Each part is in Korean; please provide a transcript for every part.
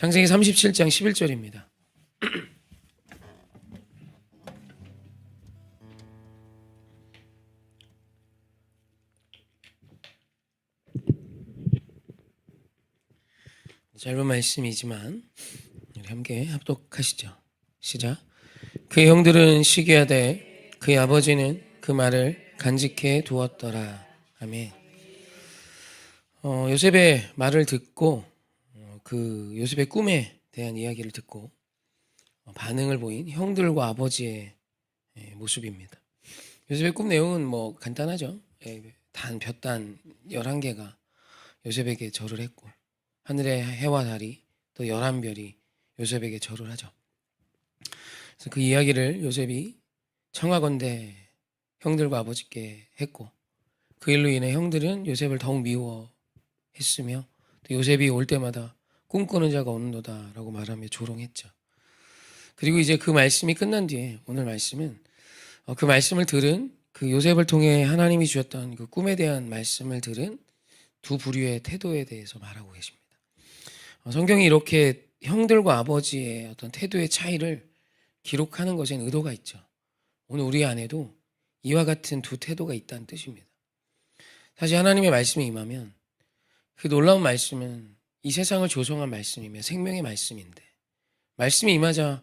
창세기 37장 11절입니다. 짧은 말씀이지만 우리 함께 합독하시죠. 시작. 그의 형들은 시기하되 그의 아버지는 그 말을 간직해 두었더라. 아멘. 요셉의 말을 듣고 그 요셉의 꿈에 대한 이야기를 듣고 반응을 보인 형들과 아버지의 모습입니다. 요셉의 꿈 내용은 뭐 간단하죠. 볕단 11개가 요셉에게 절을 했고 하늘의 해와 달이 또 11별이 요셉에게 절을 하죠. 그래서 그 이야기를 요셉이 청하건대 형들과 아버지께 했고 그 일로 인해 형들은 요셉을 더욱 미워했으며 또 요셉이 올 때마다 꿈꾸는 자가 오는도다 라고 말하며 조롱했죠. 그리고 이제 그 말씀이 끝난 뒤에 오늘 말씀은 그 말씀을 들은 그 요셉을 통해 하나님이 주셨던 그 꿈에 대한 말씀을 들은 두 부류의 태도에 대해서 말하고 계십니다. 성경이 이렇게 형들과 아버지의 어떤 태도의 차이를 기록하는 것에는 의도가 있죠. 오늘 우리 안에도 이와 같은 두 태도가 있다는 뜻입니다. 사실 하나님의 말씀이 임하면 그 놀라운 말씀은 이 세상을 조성한 말씀이며 생명의 말씀인데 말씀이 임하자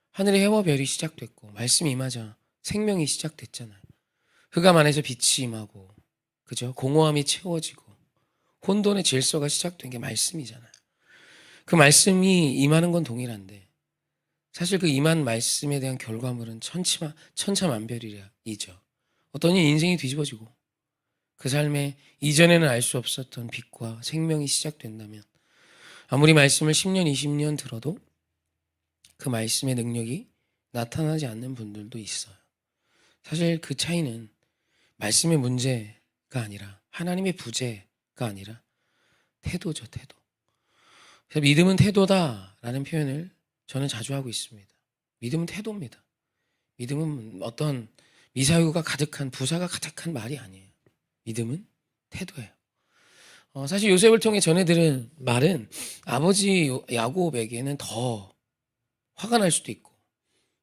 하늘의 해와 별이 시작됐고 말씀이 임하자 생명이 시작됐잖아요. 흑암 안에서 빛이 임하고 그죠? 공허함이 채워지고 혼돈의 질서가 시작된 게 말씀이잖아요. 그 말씀이 임하는 건 동일한데 사실 그 임한 말씀에 대한 결과물은 천차만별이죠. 어떤 이 인생이 뒤집어지고 그 삶에 이전에는 알 수 없었던 빛과 생명이 시작된다면 아무리 말씀을 10년, 20년 들어도 그 말씀의 능력이 나타나지 않는 분들도 있어요. 사실 그 차이는 말씀의 문제가 아니라 하나님의 부재가 아니라 태도죠, 태도. 그래서 믿음은 태도다라는 표현을 저는 자주 하고 있습니다. 믿음은 태도입니다. 믿음은 어떤 미사유가 가득한 부사가 가득한 말이 아니에요. 믿음은 태도예요. 사실 요셉을 통해 전해들은 말은 아버지 야곱에게는 더 화가 날 수도 있고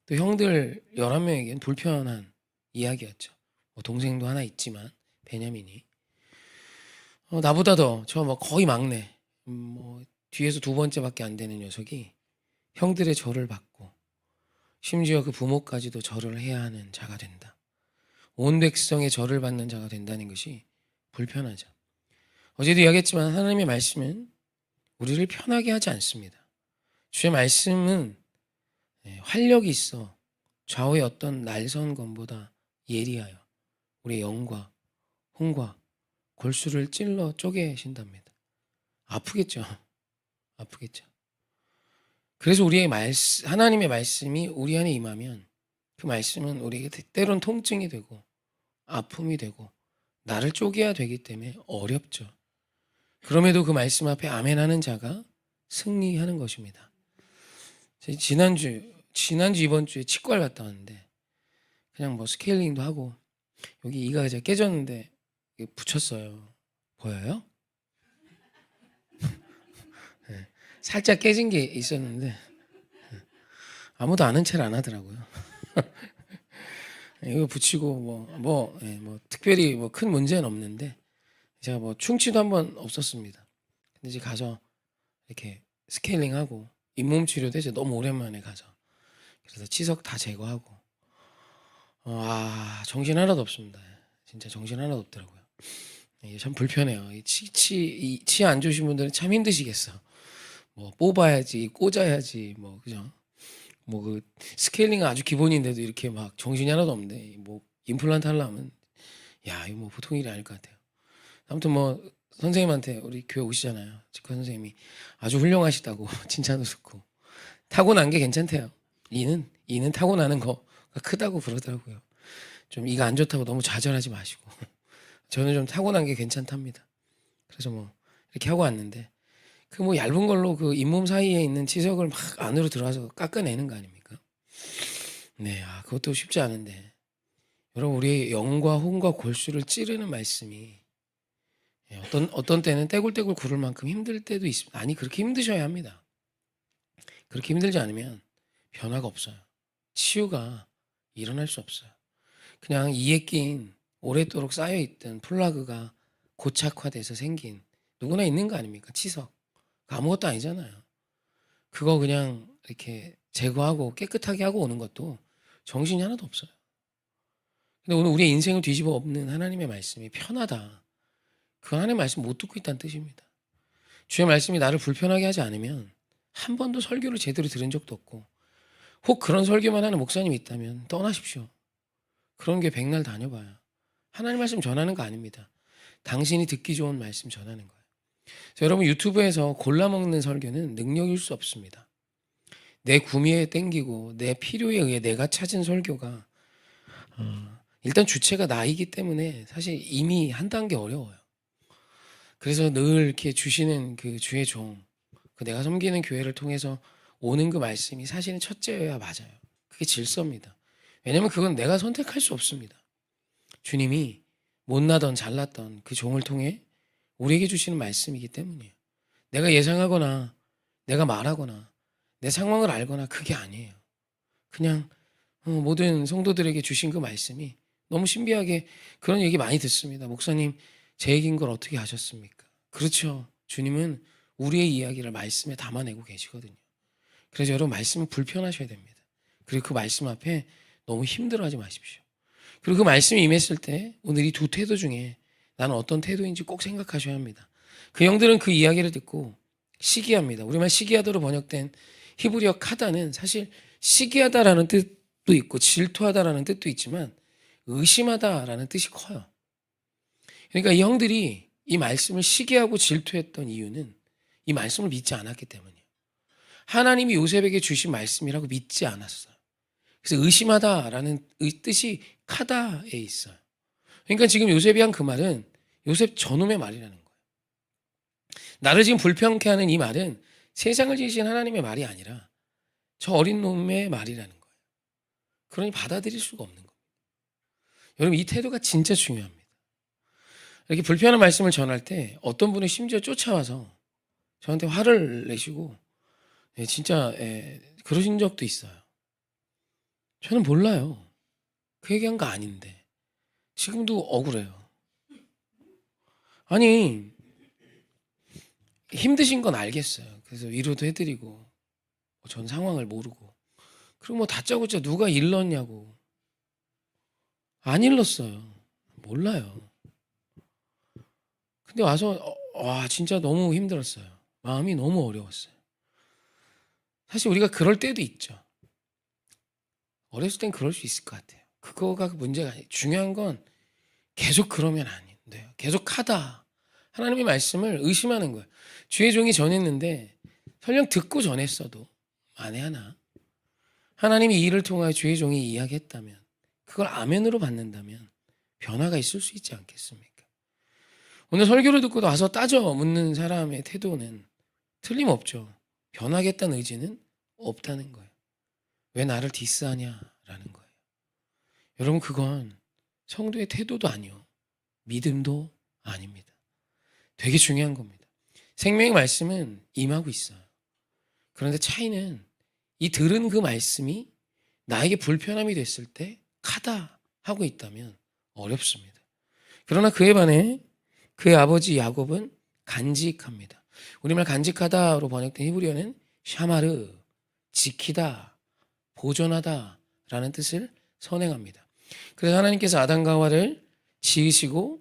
또 형들 11명에게는 불편한 이야기였죠. 동생도 하나 있지만 베냐민이 나보다 더 저 뭐 거의 막내 뒤에서 두 번째밖에 안 되는 녀석이 형들의 절을 받고 심지어 그 부모까지도 절을 해야 하는 자가 된다. 온 백성의 절을 받는 자가 된다는 것이 불편하죠. 어제도 이야기했지만 하나님의 말씀은 우리를 편하게 하지 않습니다. 주의 말씀은 활력이 있어 좌우의 어떤 날선검보다 예리하여 우리의 영과 혼과 골수를 찔러 쪼개신답니다. 아프겠죠. 아프겠죠. 그래서 우리의 하나님의 말씀이 우리 안에 임하면 그 말씀은 우리에게 때론 통증이 되고 아픔이 되고 나를 쪼개야 되기 때문에 어렵죠. 그럼에도 그 말씀 앞에 아멘하는 자가 승리하는 것입니다. 지난주 이번 주에 치과를 갔다 왔는데 그냥 뭐 스케일링도 하고 여기 이가 이제 깨졌는데 붙였어요. 보여요? 네, 살짝 깨진 게 있었는데 아무도 아는 체를 안 하더라고요. 이거 붙이고 뭐 특별히 뭐 큰 문제는 없는데 제가 뭐 충치도 한번 없었습니다. 근데 이제 가서 이렇게 스케일링하고 잇몸 치료도 이제 너무 오랜만에 가서 그래서 치석 다 제거하고 정신 하나도 없습니다. 진짜 정신 하나도 없더라고요. 이게 참 불편해요. 치 안 좋으신 분들은 참 힘드시겠어. 뭐 뽑아야지, 꽂아야지, 뭐 그죠? 뭐 그 스케일링은 아주 기본인데도 이렇게 막 정신이 하나도 없는데 뭐 임플란트 하려면 이거 뭐 보통 일이 아닐 것 같아요. 아무튼 뭐 선생님한테 우리 교회 오시잖아요. 치과 선생님이 아주 훌륭하시다고 칭찬도 듣고 타고난 게 괜찮대요. 이는 타고나는 거가 크다고 그러더라고요. 좀 이가 안 좋다고 너무 좌절하지 마시고 저는 좀 타고난 게 괜찮답니다. 그래서 뭐 이렇게 하고 왔는데 그 뭐 얇은 걸로 그 잇몸 사이에 있는 치석을 막 안으로 들어가서 깎아내는 거 아닙니까? 네, 그것도 쉽지 않은데 여러분 우리의 영과 혼과 골수를 찌르는 말씀이 어떤 때는 떼굴떼굴 구를 만큼 힘들 때도 있습니다. 아니 그렇게 힘드셔야 합니다. 그렇게 힘들지 않으면 변화가 없어요. 치유가 일어날 수 없어요. 그냥 이에 낀 오랫도록 쌓여있던 플라그가 고착화돼서 생긴 누구나 있는 거 아닙니까? 치석. 아무것도 아니잖아요. 그거 그냥 이렇게 제거하고 깨끗하게 하고 오는 것도 정신이 하나도 없어요. 근데 오늘 우리의 인생을 뒤집어 엎는 하나님의 말씀이 편하다. 그 하나님의 말씀 못 듣고 있다는 뜻입니다. 주의 말씀이 나를 불편하게 하지 않으면 한 번도 설교를 제대로 들은 적도 없고 혹 그런 설교만 하는 목사님이 있다면 떠나십시오. 그런 게 백날 다녀봐요. 하나님 말씀 전하는 거 아닙니다. 당신이 듣기 좋은 말씀 전하는 거예요. 그래서 여러분 유튜브에서 골라먹는 설교는 능력일 수 없습니다. 내 구미에 땡기고 내 필요에 의해 내가 찾은 설교가 일단 주체가 나이기 때문에 사실 이미 한 단계 어려워요. 그래서 늘 이렇게 주시는 그 주의 종, 그 내가 섬기는 교회를 통해서 오는 그 말씀이 사실은 첫째여야 맞아요. 그게 질서입니다. 왜냐면 그건 내가 선택할 수 없습니다. 주님이 못나던 잘났던 그 종을 통해 우리에게 주시는 말씀이기 때문이에요. 내가 예상하거나 내가 말하거나 내 상황을 알거나 그게 아니에요. 그냥 모든 성도들에게 주신 그 말씀이 너무 신비하게 그런 얘기 많이 듣습니다. 목사님, 제 얘기인 걸 어떻게 하셨습니까? 그렇죠. 주님은 우리의 이야기를 말씀에 담아내고 계시거든요. 그래서 여러분 말씀은 불편하셔야 됩니다. 그리고 그 말씀 앞에 너무 힘들어하지 마십시오. 그리고 그 말씀이 임했을 때 오늘 이 두 태도 중에 나는 어떤 태도인지 꼭 생각하셔야 합니다. 그 형들은 그 이야기를 듣고 시기합니다. 우리말 시기하다로 번역된 히브리어 카다는 사실 시기하다라는 뜻도 있고 질투하다라는 뜻도 있지만 의심하다라는 뜻이 커요. 그러니까 이 형들이 이 말씀을 시기하고 질투했던 이유는 이 말씀을 믿지 않았기 때문이에요. 하나님이 요셉에게 주신 말씀이라고 믿지 않았어요. 그래서 의심하다라는 뜻이 카다에 있어요. 그러니까 지금 요셉이 한 그 말은 요셉 저놈의 말이라는 거예요. 나를 지금 불평케 하는 이 말은 세상을 지으신 하나님의 말이 아니라 저 어린 놈의 말이라는 거예요. 그러니 받아들일 수가 없는 겁니다. 여러분 이 태도가 진짜 중요합니다. 이렇게 불편한 말씀을 전할 때 어떤 분이 심지어 쫓아와서 저한테 화를 내시고 진짜 그러신 적도 있어요. 저는 몰라요. 그 얘기한 거 아닌데 지금도 억울해요. 아니 힘드신 건 알겠어요. 그래서 위로도 해드리고 전 상황을 모르고 그리고 뭐 다짜고짜 누가 일렀냐고 안 일렀어요. 몰라요. 근데 와서 와 진짜 너무 힘들었어요. 마음이 너무 어려웠어요. 사실 우리가 그럴 때도 있죠. 어렸을 땐 그럴 수 있을 것 같아요. 그거가 문제가 아니에요. 중요한 건 계속 그러면 안 돼요. 계속 하다. 하나님의 말씀을 의심하는 거예요. 주의 종이 전했는데 설령 듣고 전했어도 만에 하나 하나님이 이 일을 통하여 주의 종이 이야기했다면 그걸 아멘으로 받는다면 변화가 있을 수 있지 않겠습니까? 오늘 설교를 듣고 와서 따져 묻는 사람의 태도는 틀림없죠. 변하겠다는 의지는 없다는 거예요. 왜 나를 디스하냐라는 거예요. 여러분 그건 성도의 태도도 아니요. 믿음도 아닙니다. 되게 중요한 겁니다. 생명의 말씀은 임하고 있어요. 그런데 차이는 이 들은 그 말씀이 나에게 불편함이 됐을 때 카다 하고 있다면 어렵습니다. 그러나 그에 반해 그의 아버지 야곱은 간직합니다. 우리말 간직하다로 번역된 히브리어는 샤마르, 지키다, 보존하다라는 뜻을 선행합니다. 그래서 하나님께서 아담과 하와를 지으시고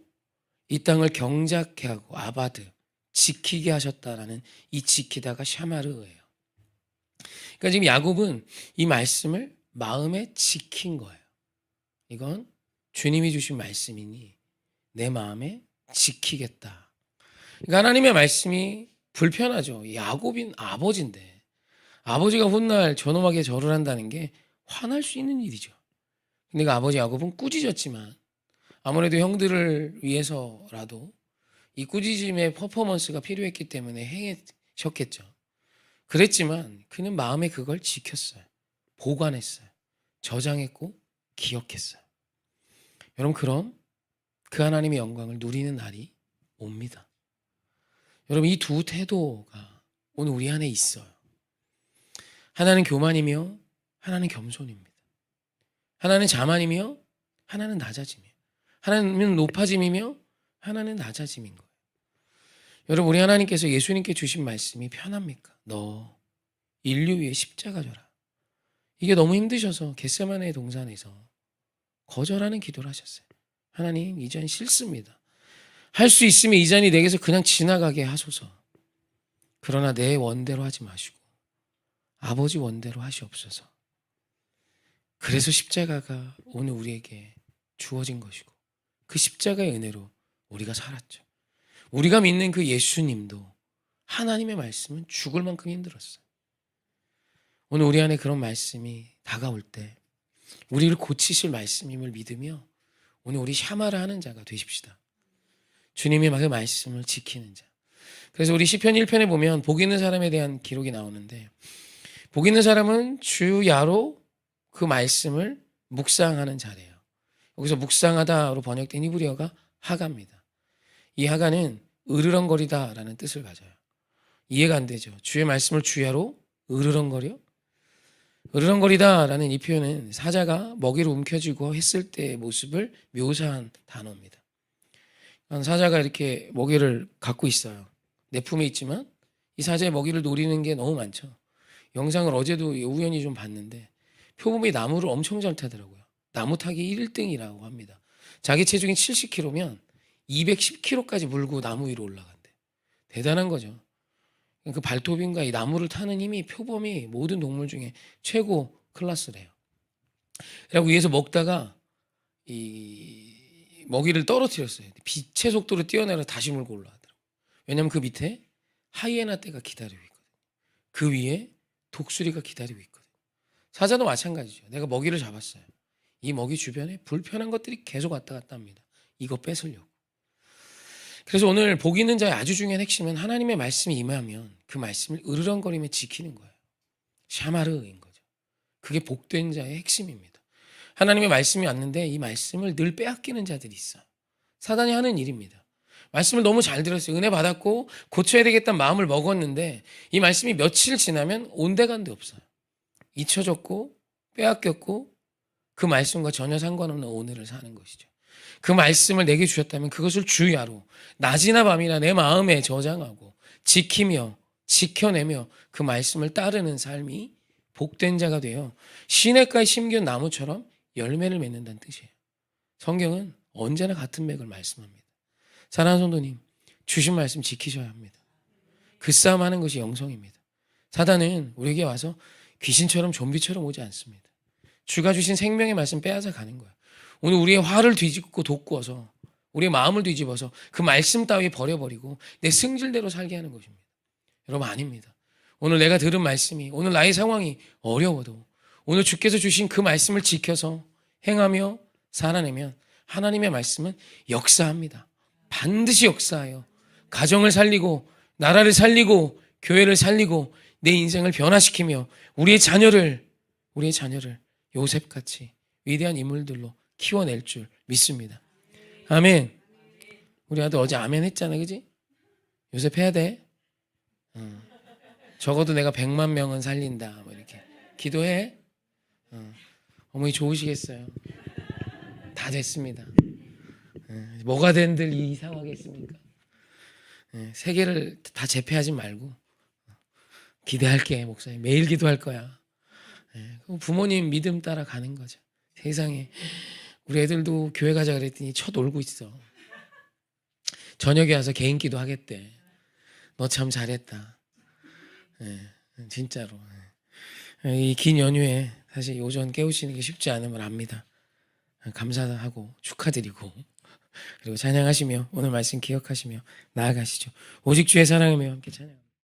이 땅을 경작케 하고 아바드, 지키게 하셨다라는 이 지키다가 샤마르예요. 그러니까 지금 야곱은 이 말씀을 마음에 지킨 거예요. 이건 주님이 주신 말씀이니 내 마음에 지키겠다. 그러니까 하나님의 말씀이 불편하죠. 야곱인 아버지인데 아버지가 훗날 전엄하게 절을 한다는 게 화날 수 있는 일이죠. 근데 그 아버지 야곱은 꾸짖었지만 아무래도 형들을 위해서라도 이 꾸짖음의 퍼포먼스가 필요했기 때문에 행하셨겠죠. 그랬지만 그는 마음에 그걸 지켰어요. 보관했어요. 저장했고 기억했어요. 여러분 그럼 그 하나님의 영광을 누리는 날이 옵니다. 여러분 이 두 태도가 오늘 우리 안에 있어요. 하나는 교만이며 하나는 겸손입니다. 하나는 자만이며 하나는 낮아짐이에요. 하나는 높아짐이며 하나는 낮아짐인 거예요. 여러분, 우리 하나님께서 예수님께 주신 말씀이 편합니까? 너 인류 위에 십자가 져라. 이게 너무 힘드셔서 겟세마네 동산에서 거절하는 기도를 하셨어요. 하나님, 이 잔 싫습니다. 할 수 있으면 이 잔이 내게서 그냥 지나가게 하소서. 그러나 내 원대로 하지 마시고 아버지 원대로 하시옵소서. 그래서 십자가가 오늘 우리에게 주어진 것이고 그 십자가의 은혜로 우리가 살았죠. 우리가 믿는 그 예수님도 하나님의 말씀은 죽을 만큼 힘들었어요. 오늘 우리 안에 그런 말씀이 다가올 때 우리를 고치실 말씀임을 믿으며 오늘 우리 샤마라 하는 자가 되십시다. 주님의 그 말씀을 지키는 자. 그래서 우리 시편 1편에 보면 복 있는 사람에 대한 기록이 나오는데, 복 있는 사람은 주야로 그 말씀을 묵상하는 자래요. 여기서 묵상하다로 번역된 히브리어가 하가입니다. 이 하가는 으르렁거리다라는 뜻을 가져요. 이해가 안 되죠. 주의 말씀을 주야로 으르렁거려? 으르렁거리다라는 이 표현은 사자가 먹이를 움켜쥐고 했을 때의 모습을 묘사한 단어입니다. 사자가 이렇게 먹이를 갖고 있어요. 내 품에 있지만 이 사자의 먹이를 노리는 게 너무 많죠. 영상을 어제도 우연히 좀 봤는데 표범이 나무를 엄청 잘 타더라고요. 나무 타기 1등이라고 합니다. 자기 체중이 70kg면 210kg까지 물고 나무 위로 올라간대. 대단한 거죠. 그 발톱인가 이 나무를 타는 힘이 표범이 모든 동물 중에 최고 클래스래요. 그리고 위에서 먹다가 이 먹이를 떨어뜨렸어요. 빛의 속도로 뛰어내려 다시 물고 올라가더라고요. 왜냐하면 그 밑에 하이에나 떼가 기다리고 있거든요. 그 위에 독수리가 기다리고 있거든요. 사자도 마찬가지죠. 내가 먹이를 잡았어요. 이 먹이 주변에 불편한 것들이 계속 왔다 갔다 합니다. 이거 뺏으려고. 그래서 오늘 복 있는 자의 아주 중요한 핵심은 하나님의 말씀이 임하면 그 말씀을 으르렁거리며 지키는 거예요. 샤마르인 거죠. 그게 복된 자의 핵심입니다. 하나님의 말씀이 왔는데 이 말씀을 늘 빼앗기는 자들이 있어요. 사단이 하는 일입니다. 말씀을 너무 잘 들었어요. 은혜 받았고 고쳐야 되겠다는 마음을 먹었는데 이 말씀이 며칠 지나면 온데간데 없어요. 잊혀졌고 빼앗겼고 그 말씀과 전혀 상관없는 오늘을 사는 것이죠. 그 말씀을 내게 주셨다면 그것을 주야로 낮이나 밤이나 내 마음에 저장하고 지키며 지켜내며 그 말씀을 따르는 삶이 복된 자가 되어 시냇가에 심겨온 나무처럼 열매를 맺는다는 뜻이에요. 성경은 언제나 같은 맥을 말씀합니다. 사랑하는 성도님, 주신 말씀 지키셔야 합니다. 그 싸움하는 것이 영성입니다. 사단은 우리에게 와서 귀신처럼 좀비처럼 오지 않습니다. 주가 주신 생명의 말씀 빼앗아 가는 거예요. 오늘 우리의 화를 뒤집고 돋구어서 우리의 마음을 뒤집어서 그 말씀 따위 버려버리고 내 승질대로 살게 하는 것입니다. 여러분, 아닙니다. 오늘 내가 들은 말씀이, 오늘 나의 상황이 어려워도 오늘 주께서 주신 그 말씀을 지켜서 행하며 살아내면 하나님의 말씀은 역사합니다. 반드시 역사하여 가정을 살리고 나라를 살리고 교회를 살리고 내 인생을 변화시키며 우리의 자녀를 요셉같이 위대한 인물들로 키워낼 줄 믿습니다. 아멘. 우리 아들 어제 아멘 했잖아, 그지? 요셉 해야 돼. 적어도 내가 100만 명은 살린다. 뭐 이렇게 기도해. 어머니 좋으시겠어요. 다 됐습니다. 뭐가 된들 이상하겠습니까? 세계를 다 제패하지 말고 기대할게, 목사님. 매일 기도할 거야. 부모님 믿음 따라 가는 거죠. 세상에 우리 애들도 교회 가자 그랬더니 쳐 놀고 있어. 저녁에 와서 개인 기도 하겠대. 너 참 잘했다. 진짜로. 이 긴 연휴에 사실 오전 깨우시는 게 쉽지 않음을 압니다. 감사하고 축하드리고 그리고 찬양하시며 오늘 말씀 기억하시며 나아가시죠. 오직 주의 사랑이며 함께 찬양.